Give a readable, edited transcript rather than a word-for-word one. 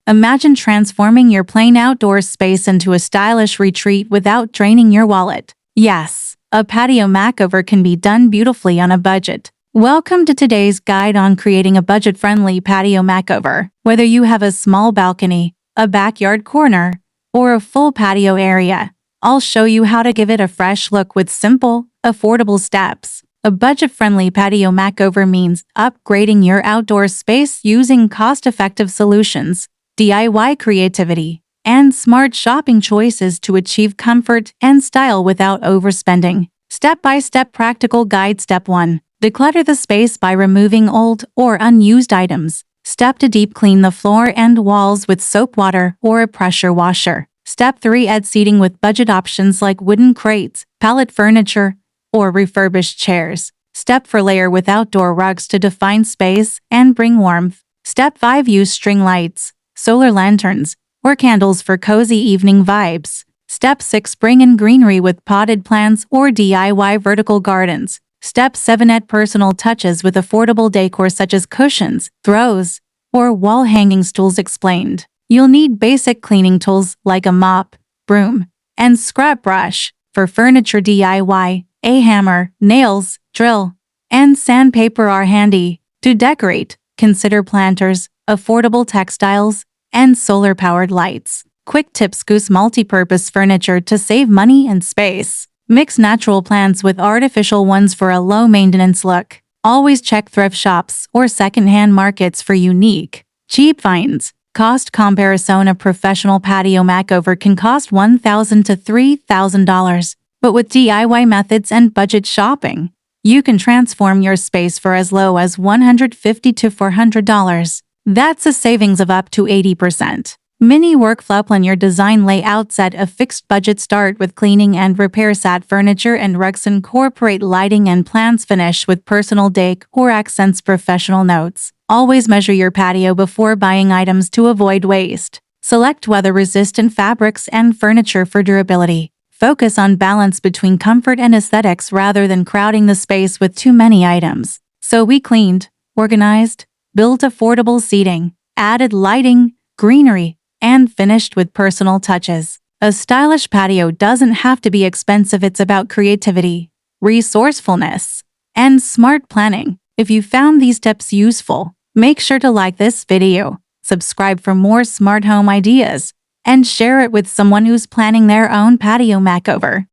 Imagine transforming your plain outdoor space into a stylish retreat without draining your wallet. Yes, a patio makeover can be done beautifully on a budget. Welcome to today's guide on creating a budget-friendly patio makeover. Whether you have a small balcony, a backyard corner, or a full patio area, I'll show you how to give it a fresh look with simple, affordable steps. A budget-friendly patio makeover means upgrading your outdoor space using cost-effective solutions, DIY creativity, and smart shopping choices to achieve comfort and style without overspending. Step-by-step practical guide. Step 1. Declutter the space by removing old or unused items. Step 2. Deep clean the floor and walls with soap water or a pressure washer. Step 3. Add seating with budget options like wooden crates, pallet furniture, or refurbished chairs. Step 4. Layer with outdoor rugs to define space and bring warmth. Step 5. Use string lights, solar lanterns, or candles for cozy evening vibes. Step 6. Bring in greenery with potted plants or DIY vertical gardens. Step 7. Add personal touches with affordable decor such as cushions, throws, or wall-hanging stools. Explained. You'll need basic cleaning tools like a mop, broom, and scrub brush. For furniture DIY, a hammer, nails, drill, and sandpaper are handy. To decorate, consider planters, affordable textiles, and solar-powered lights. Quick tips. Use multi-purpose furniture to save money and space. Mix natural plants with artificial ones for a low-maintenance look. Always check thrift shops or second-hand markets for unique, cheap finds. Cost comparison. A professional patio makeover can cost $1,000 to $3,000, but with DIY methods and budget shopping, you can transform your space for as low as $150 to $400. That's a savings of up to 80%. Mini workflow. Plan your design layout. Set a fixed budget. Start with cleaning and repair. Set furniture and rugs. Incorporate lighting and plants. Finish with personal decor or accents. Professional notes. Always measure your patio before buying items to avoid waste. Select weather-resistant fabrics and furniture for durability. Focus on balance between comfort and aesthetics rather than crowding the space with too many items. So we cleaned, organized, built affordable seating, added lighting, greenery, and finished with personal touches. A stylish patio doesn't have to be expensive. It's about creativity, resourcefulness, and smart planning. If you found these tips useful, make sure to like this video, subscribe for more smart home ideas, and share it with someone who's planning their own patio makeover.